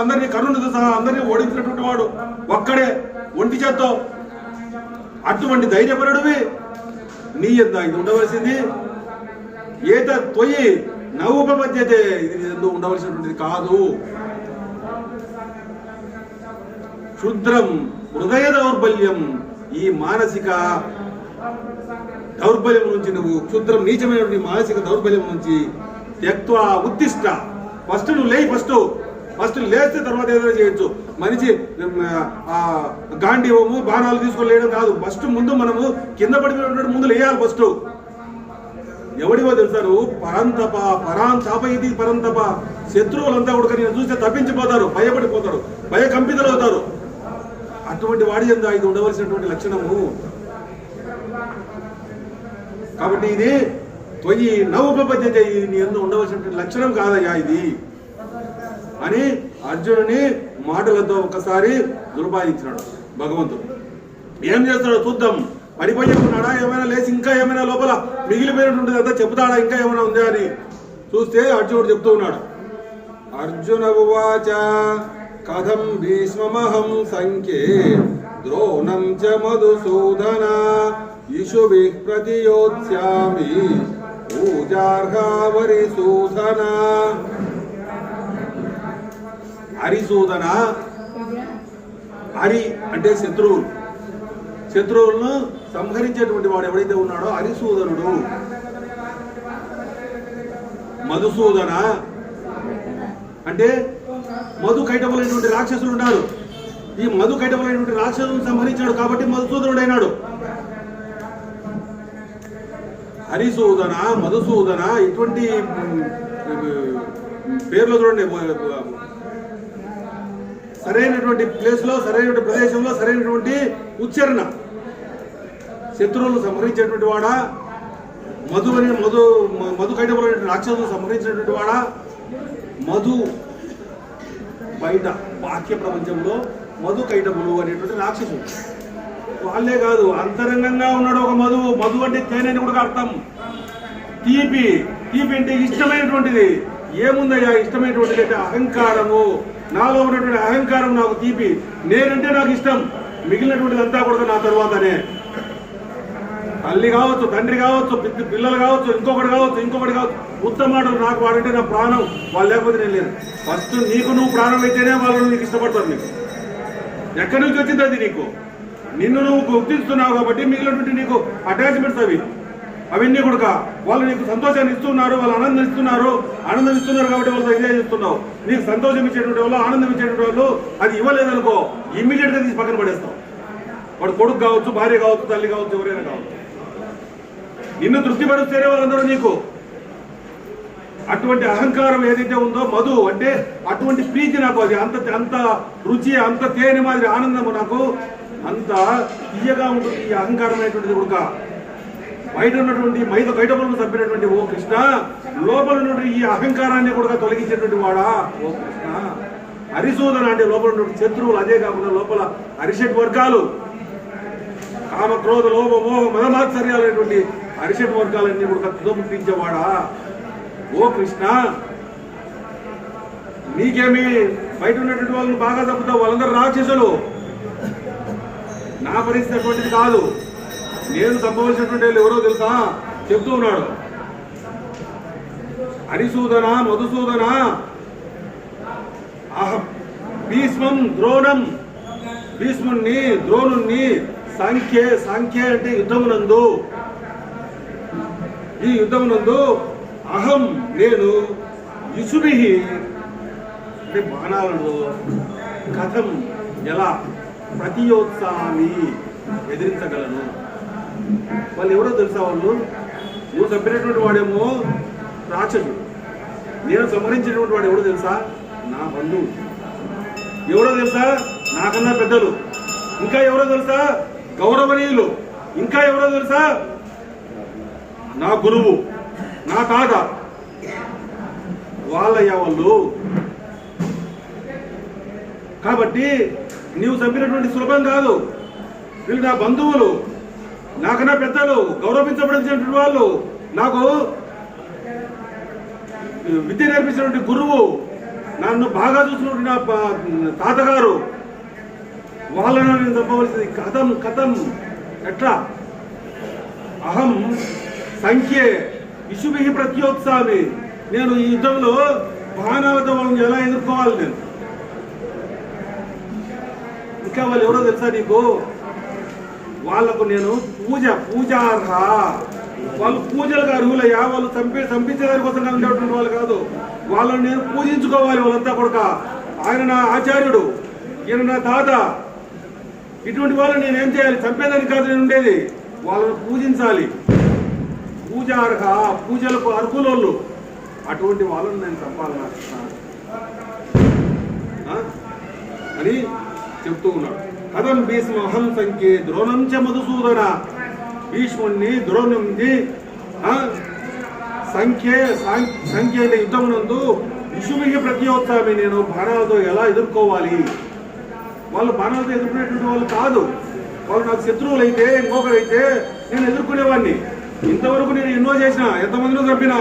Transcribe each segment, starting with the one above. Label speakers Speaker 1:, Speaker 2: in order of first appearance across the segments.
Speaker 1: అందరినీ కరుణతో సహా అందరినీ ఓడించినటువంటి వాడు ఒక్కడే ఒంటి చేత్తో. అటువంటి ధైర్యపరుడివి నీ ఎంత ఇది ఉండవలసింది. ఏత తొయ్యి నవ్వుపమధ్యతే, ఇది ఎందుకు ఉండవలసినటువంటిది కాదు. క్షుద్రం హృదయ దౌర్బల్యం, ఈ మానసిక దౌర్బల్యం నుంచి నువ్వు, క్షుద్రం నీచమైనటువంటి మానసిక దౌర్బల్యం నుంచి త్యక్త్వా ఉత్తిష్ట, ఫస్ట్ నువ్వు లేయి. ఫస్ట్ లేస్తే తర్వాత ఏదైనా చేయొచ్చు. మనిషి గాంధీవము బాణాలు తీసుకొని లేయడం కాదు. ఫస్ట్ ముందు మనము కింద పడిపోయినటువంటి ముందు లేయాలి. ఫస్ట్ ఎవడివో తెలుసా నువ్వు? పరాంతప ఇది పరంతప. శత్రువులంతా కూడా నేను చూస్తే తప్పించిపోతారు, భయపడిపోతారు, భయకంపితులు అవుతారు. అటువంటి వాడి యందు ఇది ఉండవలసినటువంటి లక్షణము. కాబట్టి ఇది తొయ్యి నవ్వుపద్యత, ఇది నీ యందు ఉండవలసినటువంటి లక్షణం కాదయ్యా ఇది అని అర్జునుని మాటలతో ఒకసారి దుర్భాయించినాడు భగవంతుడు. ఏం చేస్తాడో చూద్దాం. పడిపోయేకున్నాడా, ఏమైనా లేచి ఇంకా ఏమైనా లోపల మిగిలిపోయినటువంటిది అంతా చెప్తాడా, ఇంకా ఏమైనా ఉందా అని చూస్తే అర్జునుడు చెప్తూ ఉన్నాడు. అర్జున ఉవాచ కథం భీష్మమహం సంఖ్యే ద్రోణం చ మధుసూదన ఇషుభిః ప్రతియోత్స్యామి పూజార్హవరిసూదన. హరిసూదన, హరి అంటే శత్రువులను సంహరించేటువంటి వాడు ఎవడైతే ఉన్నాడో హరిసూదనుడు. మధుసూదన అంటే మధు కైటములైనటువంటి రాక్షసులు ఉన్నారు. ఈ మధు కైటములైనటువంటి రాక్షసులను సంహరించాడు కాబట్టి మధుసూదనుడు అయినాడు. హరిసూదన, మధుసూదన ఇటువంటి పేర్లు చూడండి. సరైనటువంటి ప్లేస్లో, సరైనటువంటి ప్రదేశంలో, సరైనటువంటి ఉచ్చారణ. శత్రువులను సంహరించేటువంటి వాడా, మధు కైటములైన రాక్షసులను సంహరించినటువంటి వాడా. మధు బయట బాహ్య ప్రపంచంలో మధు కైటములు అనేటువంటి రాక్షసులు వాళ్ళే కాదు, అంతరంగంగా ఉన్నాడు ఒక మధు అంటే తేనె అని కూడా అర్థం. తీపి అంటే ఇష్టమైనటువంటిది. ఏముందయ్యా ఇష్టమైనటువంటిది అంటే అహంకారము. నాలో ఉన్నటువంటి అహంకారం నాకు తీపి, నేనంటే నాకు ఇష్టం, మిగిలినటువంటిది అంతా కూడా నా తర్వాతనే. తల్లి కావచ్చు, తండ్రి కావచ్చు, పిల్లలు కావచ్చు, ఇంకొకటి కావచ్చు. ఉత్తమ మాటలు నాకు వాడంటే నా ప్రాణం, వాళ్ళు లేకపోతే నేను లేదు. ఫస్ట్ నీకు నువ్వు ప్రాణం అయితేనే వాళ్ళు నీకు ఇష్టపడతారు. నీకు ఎక్కడి నుంచి వచ్చింది అది? నీకు నిన్ను నువ్వు గుర్తిస్తున్నావు కాబట్టి మిగిలినటువంటి నీకు అటాచ్మెంట్స్ అవన్నీ కూడా వాళ్ళు నీకు సంతోషాన్ని ఇస్తున్నారు, వాళ్ళు ఆనందం ఇస్తున్నారు కాబట్టి వాళ్ళతో ఎంజాయ్ చేస్తున్నావు. నీకు సంతోషం ఇచ్చేటువంటి వాళ్ళు, ఆనందం ఇచ్చేటువంటి వాళ్ళు అది ఇవ్వలేదనుకో ఇమ్మీడియట్గా తీసి పక్కన పడేస్తావు. వాడు కొడుకు కావచ్చు, భార్య కావచ్చు, తల్లి కావచ్చు, ఎవరైనా కావచ్చు. నిన్ను తృప్తిపరుస్తేనే వాళ్ళందరూ నీకు. అటువంటి అహంకారం ఏదైతే ఉందో మధు అంటే అటువంటి ప్రీతి నాకు, అది అంత రుచి, అంత తేనె మాదిరి ఆనందము నాకు అంత తీయగా ఉంటుంది. ఈ అహంకారం అనేటువంటిది కూడా బయట ఉన్నటువంటి మైద కైటములను చంపినటువంటి ఓ కృష్ణ, లోపల ఉన్నటువంటి ఈ అహంకారాన్ని కూడా తొలగించేటువంటి వాడా ఓ కృష్ణ. హరిసూదన అంటే లోపల ఉన్నటువంటి శత్రువులు, అదే కాకుండా లోపల హరిషట్ వర్గాలు, కామ క్రోధ లోభ మోహ మదమాత్సర్యాలైనటువంటి హరిషట్ వర్గాలన్నీ కూడా తుదముట్టించేవాడా ఓ కృష్ణ. నీకేమి బయట ఉన్నటువంటి వాళ్ళని బాగా తప్పుతావు, వాళ్ళందరూ రాక్షసులు. నా పరిస్థితి అటువంటిది కాదు. నేను సంభవించినటువంటి వాళ్ళు ఎవరో తెలుసా చెప్తూ ఉన్నాడు. హరిసూదన, మధుసూదన, భీష్మం ద్రోణం, భీష్ముణ్ణి ద్రోణుణ్ణి, సంఖ్య అంటే యుద్ధమునందు, ఈ యుద్ధమునందు అహం నేను, ఇసుభి అంటే బాణాలను, కథం ఎలా, ప్రతియోత్సామి ఎదిరించగలను. వాళ్ళు ఎవరో తెలుసా? వాళ్ళు నువ్వు చంపినటువంటి వాడేమో రాక్షసుడు, నేను సంహరించినటువంటి వాడు ఎవడో తెలుసా? నా బంధువు. ఎవరో తెలుసా? నాకన్నా పెద్దలు. ఇంకా ఎవరో తెలుసా? గౌరవనీయులు. ఇంకా ఎవరో తెలుసా? నా గురువు, నా తాత. వాళ్ళయ్యా వాళ్ళు. కాబట్టి నీవు చంపినటువంటి సులభం కాదు. వీళ్ళు నా బంధువులు, నాకన్నా పెద్దలు, గౌరవించబడినటువంటి వాళ్ళు, నాకు విద్య నేర్పించినటువంటి గురువు. నన్ను బాగా చూసినట్టు నా తాతగారు వాళ్ళని నేను చంపవలసింది. కథం కథం ఎట్లా? అహం సంఖ్యే ఇషుభి ప్రత్యోత్సామి. నేను ఈ యుద్ధంలో బాణాలతో వాళ్ళని ఎలా ఎదుర్కోవాలి నేను? ఇంకా వాళ్ళు ఎవరో తెలుసా నీకు? వాళ్ళకు నేను పూజార్హ. వాళ్ళు పూజలకు అర్హులయ్యా. వాళ్ళు చంపించేదాని కోసం ఉండేటువంటి వాళ్ళు కాదు. వాళ్ళని నేను పూజించుకోవాలి. వాళ్ళంతా కొడుక ఆయన నా ఆచార్యుడు, ఈయన నా తాత. ఇటువంటి వాళ్ళని నేనేం చేయాలి? చంపేదానికి కాదు నేను ఉండేది, వాళ్ళని పూజించాలి. పూజార్హ, పూజలకు అర్హులోళ్ళు. అటువంటి వాళ్ళని నేను చంపాలన్నా అని చెప్తూ ఉన్నాడు. కథం భీష్మహం సంఖ్యే ద్రోణం చ మధుసూదన. భీష్ముణ్ణి ద్రోణుని సంఖ్య అంటే యుద్ధం నందు విషుమికి ప్రత్యోత్సామి. నేను బాణాలతో ఎలా ఎదుర్కోవాలి? వాళ్ళు బాణాలతో ఎదుర్కొనేటువంటి వాళ్ళు కాదు. వాళ్ళు నాకు శత్రువులు అయితే, ఇంకొకరైతే నేను ఎదుర్కొనేవాడిని. ఇంతవరకు నేను ఎన్నో చేసిన, ఎంతమందినో చంపినా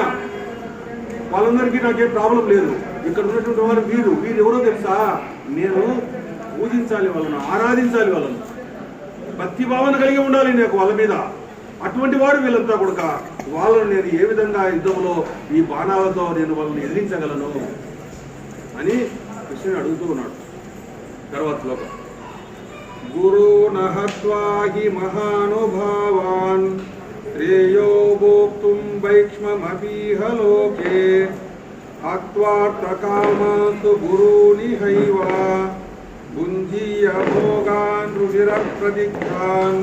Speaker 1: వాళ్ళందరికీ నాకేం ప్రాబ్లం లేదు. ఇక్కడ ఉన్నటువంటి వారు వీరు ఎవరో తెలుసా? నేను పూజించాలి వాళ్ళను, ఆరాధించాలి వాళ్ళను, భక్తి భావన కలిగి ఉండాలి నాకు వాళ్ళ మీద. అటువంటి వారు వీళ్ళంతా కూడా. వాళ్ళను నేను ఏ విధంగా యుద్ధంలో ఈ బాణాలతో నేను వాళ్ళని ఎదిరించగలను అని కృష్ణుని అడుగుతూ ఉన్నాడు. తర్వాత శ్లోకం. గురు నహత్వాహి మహానుభావాన్ శ్రేయో భోక్తుం వైక్ష్మమపీహ లోకే అత్వార్థకామాస్తు గురూనిహైవ భుంజీయ భోగాన్ రుచిర ప్రతిగ్ధాన్